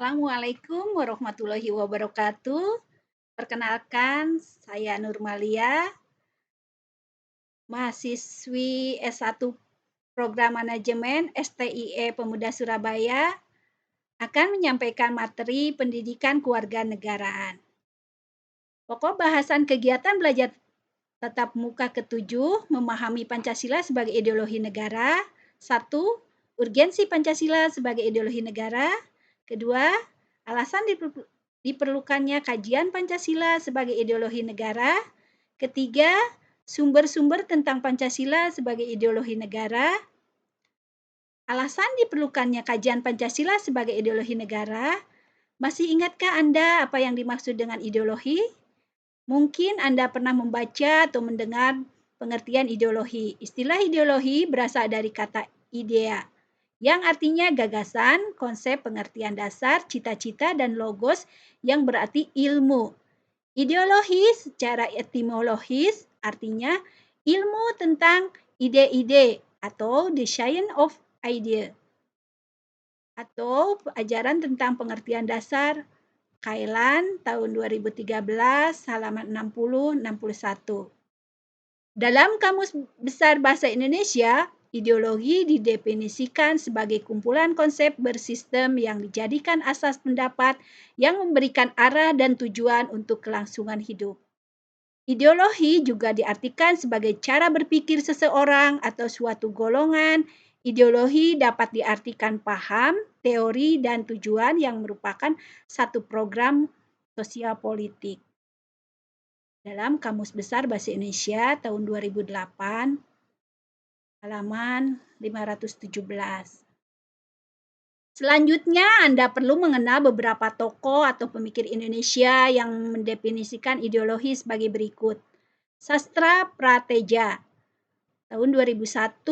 Assalamualaikum warahmatullahi wabarakatuh. Perkenalkan, saya Nurmalia, mahasiswi S1 Program Manajemen STIE Pemuda Surabaya, akan menyampaikan materi pendidikan kewarganegaraan. Pokok bahasan kegiatan belajar tatap muka ketujuh, memahami Pancasila sebagai ideologi negara. 1. Urgensi Pancasila sebagai ideologi negara. Kedua, alasan diperlukannya kajian Pancasila sebagai ideologi negara. Ketiga, sumber-sumber tentang Pancasila sebagai ideologi negara. Alasan diperlukannya kajian Pancasila sebagai ideologi negara. Masih ingatkah Anda apa yang dimaksud dengan ideologi? Mungkin Anda pernah membaca atau mendengar pengertian ideologi. Istilah ideologi berasal dari kata idea, yang artinya gagasan, konsep, pengertian dasar, cita-cita, dan logos yang berarti ilmu. Ideologi secara etimologis artinya ilmu tentang ide-ide atau the science of idea, atau ajaran tentang pengertian dasar. Kailan tahun 2013 halaman 60-61. Dalam Kamus Besar Bahasa Indonesia, ideologi didefinisikan sebagai kumpulan konsep bersistem yang dijadikan asas pendapat yang memberikan arah dan tujuan untuk kelangsungan hidup. Ideologi juga diartikan sebagai cara berpikir seseorang atau suatu golongan. Ideologi dapat diartikan paham, teori, dan tujuan yang merupakan satu program sosial politik. Dalam Kamus Besar Bahasa Indonesia tahun 2008, halaman 517. Selanjutnya, Anda perlu mengenal beberapa tokoh atau pemikir Indonesia yang mendefinisikan ideologi sebagai berikut. Sastra Prateja, tahun 2001,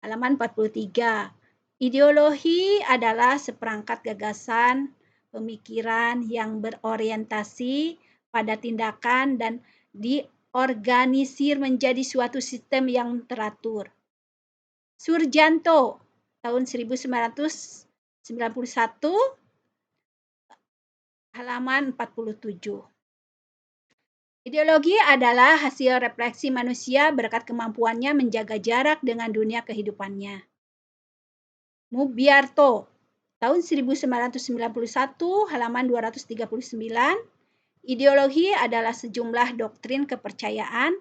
halaman 43. Ideologi adalah seperangkat gagasan, pemikiran yang berorientasi pada tindakan dan diorganisir menjadi suatu sistem yang teratur. Surjanto, tahun 1991, halaman 47. Ideologi adalah hasil refleksi manusia berkat kemampuannya menjaga jarak dengan dunia kehidupannya. Mubiarto, tahun 1991, halaman 239. Ideologi adalah sejumlah doktrin kepercayaan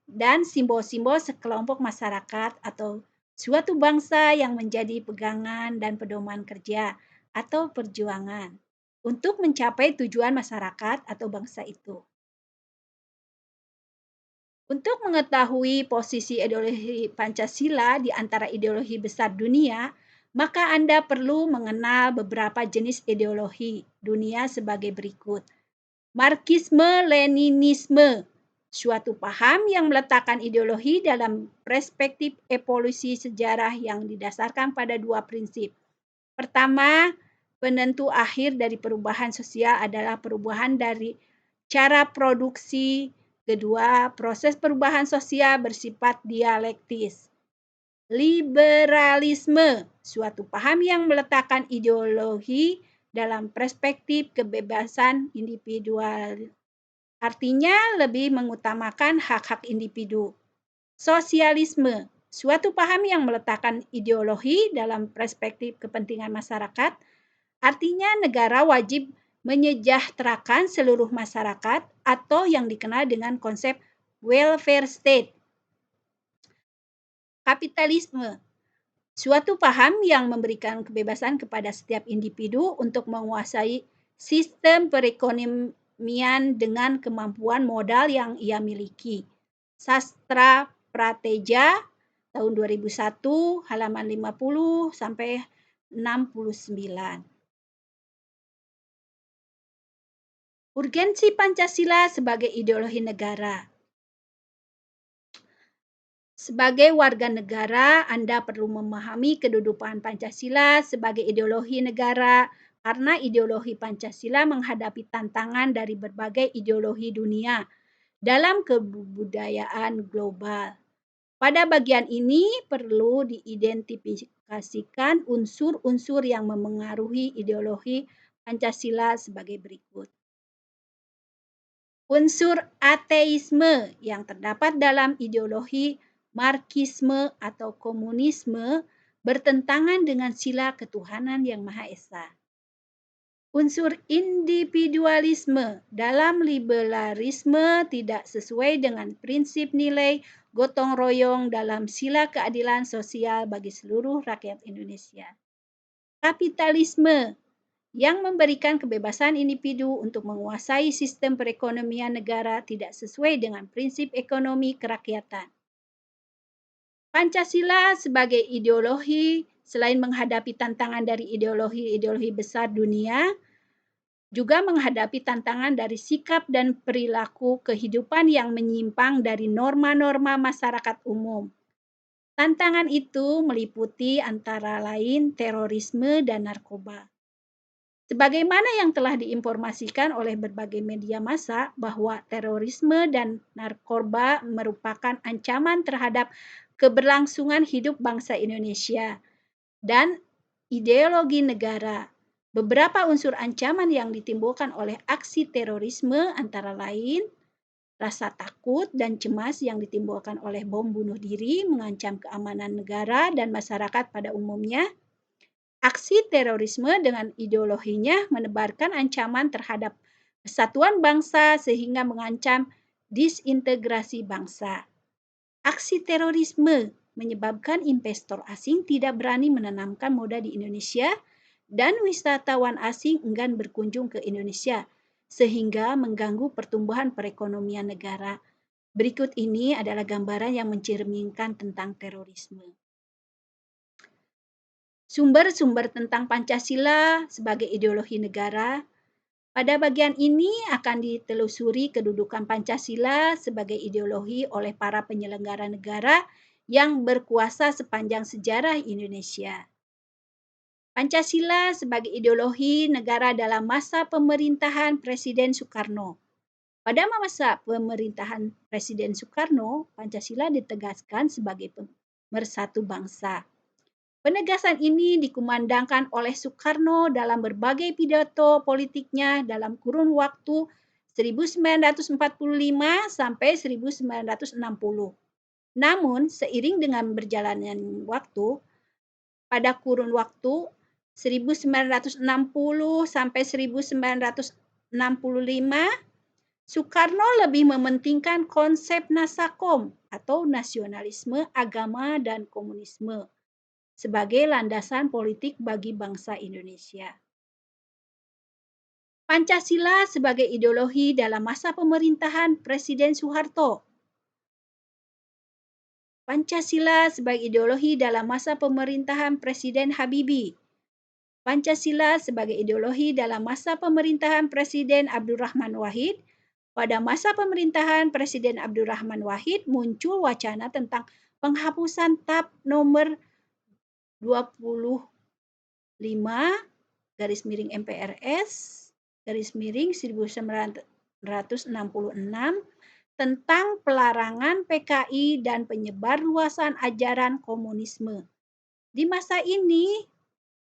dan simbol-simbol sekelompok masyarakat atau suatu bangsa yang menjadi pegangan dan pedoman kerja atau perjuangan untuk mencapai tujuan masyarakat atau bangsa itu. Untuk mengetahui posisi ideologi Pancasila di antara ideologi besar dunia, maka Anda perlu mengenal beberapa jenis ideologi dunia sebagai berikut. Marxisme-Leninisme, suatu paham yang meletakkan ideologi dalam perspektif evolusi sejarah yang didasarkan pada dua prinsip. Pertama, penentu akhir dari perubahan sosial adalah perubahan dari cara produksi. Kedua, proses perubahan sosial bersifat dialektis. Liberalisme, suatu paham yang meletakkan ideologi dalam perspektif kebebasan individual. Artinya lebih mengutamakan hak-hak individu. Sosialisme, suatu paham yang meletakkan ideologi dalam perspektif kepentingan masyarakat. Artinya negara wajib menyejahterakan seluruh masyarakat atau yang dikenal dengan konsep welfare state. Kapitalisme, suatu paham yang memberikan kebebasan kepada setiap individu untuk menguasai sistem perekonomian dengan kemampuan modal yang ia miliki. Sastra Prateja, tahun 2001, halaman 50 sampai 69. Urgensi Pancasila sebagai ideologi negara. Sebagai warga negara, Anda perlu memahami kedudukan Pancasila sebagai ideologi negara karena ideologi Pancasila menghadapi tantangan dari berbagai ideologi dunia dalam kebudayaan global. Pada bagian ini perlu diidentifikasi mengadvokasikan unsur-unsur yang memengaruhi ideologi Pancasila sebagai berikut. Unsur ateisme yang terdapat dalam ideologi Marxisme atau komunisme bertentangan dengan sila ketuhanan yang Maha Esa. Unsur individualisme dalam liberalisme tidak sesuai dengan prinsip nilai gotong royong dalam sila keadilan sosial bagi seluruh rakyat Indonesia. Kapitalisme yang memberikan kebebasan individu untuk menguasai sistem perekonomian negara tidak sesuai dengan prinsip ekonomi kerakyatan. Pancasila sebagai ideologi selain menghadapi tantangan dari ideologi-ideologi besar dunia, juga menghadapi tantangan dari sikap dan perilaku kehidupan yang menyimpang dari norma-norma masyarakat umum. Tantangan itu meliputi antara lain terorisme dan narkoba. Sebagaimana yang telah diinformasikan oleh berbagai media massa bahwa terorisme dan narkoba merupakan ancaman terhadap keberlangsungan hidup bangsa Indonesia dan ideologi negara. Beberapa unsur ancaman yang ditimbulkan oleh aksi terorisme antara lain rasa takut dan cemas yang ditimbulkan oleh bom bunuh diri mengancam keamanan negara dan masyarakat pada umumnya. Aksi terorisme dengan ideologinya menebarkan ancaman terhadap kesatuan bangsa sehingga mengancam disintegrasi bangsa. Aksi terorisme menyebabkan investor asing tidak berani menanamkan modal di Indonesia dan wisatawan asing enggan berkunjung ke Indonesia sehingga mengganggu pertumbuhan perekonomian negara. Berikut ini adalah gambaran yang mencerminkan tentang terorisme. Sumber-sumber tentang Pancasila sebagai ideologi negara. Pada bagian ini akan ditelusuri kedudukan Pancasila sebagai ideologi oleh para penyelenggara negara yang berkuasa sepanjang sejarah Indonesia. Pancasila sebagai ideologi negara dalam masa pemerintahan Presiden Soekarno. Pada masa pemerintahan Presiden Soekarno, Pancasila ditegaskan sebagai pemersatu bangsa. Penegasan ini dikumandangkan oleh Soekarno dalam berbagai pidato politiknya dalam kurun waktu 1945 sampai 1960. Namun, seiring dengan berjalannya waktu, pada kurun waktu 1960 sampai 1965, Soekarno lebih mementingkan konsep Nasakom atau nasionalisme agama dan komunisme sebagai landasan politik bagi bangsa Indonesia. Pancasila sebagai ideologi dalam masa pemerintahan Presiden Soeharto. Pancasila sebagai ideologi dalam masa pemerintahan Presiden Habibie. Pancasila sebagai ideologi dalam masa pemerintahan Presiden Abdurrahman Wahid. Pada masa pemerintahan Presiden Abdurrahman Wahid muncul wacana tentang penghapusan TAP nomor 25 garis miring MPRS garis miring 1966 tentang pelarangan PKI dan penyebarluasan ajaran komunisme. Di masa ini,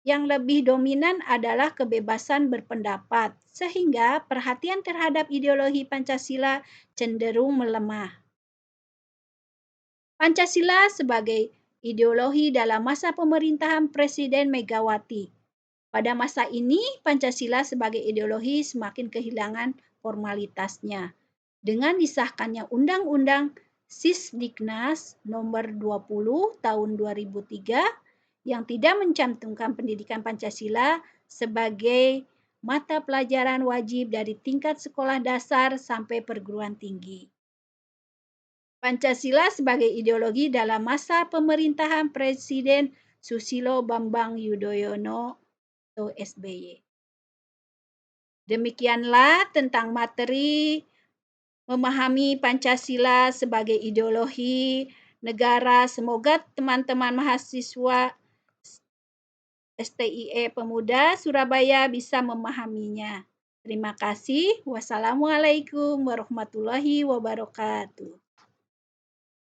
yang lebih dominan adalah kebebasan berpendapat, sehingga perhatian terhadap ideologi Pancasila cenderung melemah. Pancasila sebagai ideologi dalam masa pemerintahan Presiden Megawati. Pada masa ini, Pancasila sebagai ideologi semakin kehilangan formalitasnya. Dengan disahkannya Undang-Undang Sisdiknas nomor 20 tahun 2003 yang tidak mencantumkan pendidikan Pancasila sebagai mata pelajaran wajib dari tingkat sekolah dasar sampai perguruan tinggi. Pancasila sebagai ideologi dalam masa pemerintahan Presiden Susilo Bambang Yudhoyono atau SBY. Demikianlah tentang materi memahami Pancasila sebagai ideologi negara. Semoga teman-teman mahasiswa STIE Pemuda Surabaya bisa memahaminya. Terima kasih. Wassalamualaikum warahmatullahi wabarakatuh.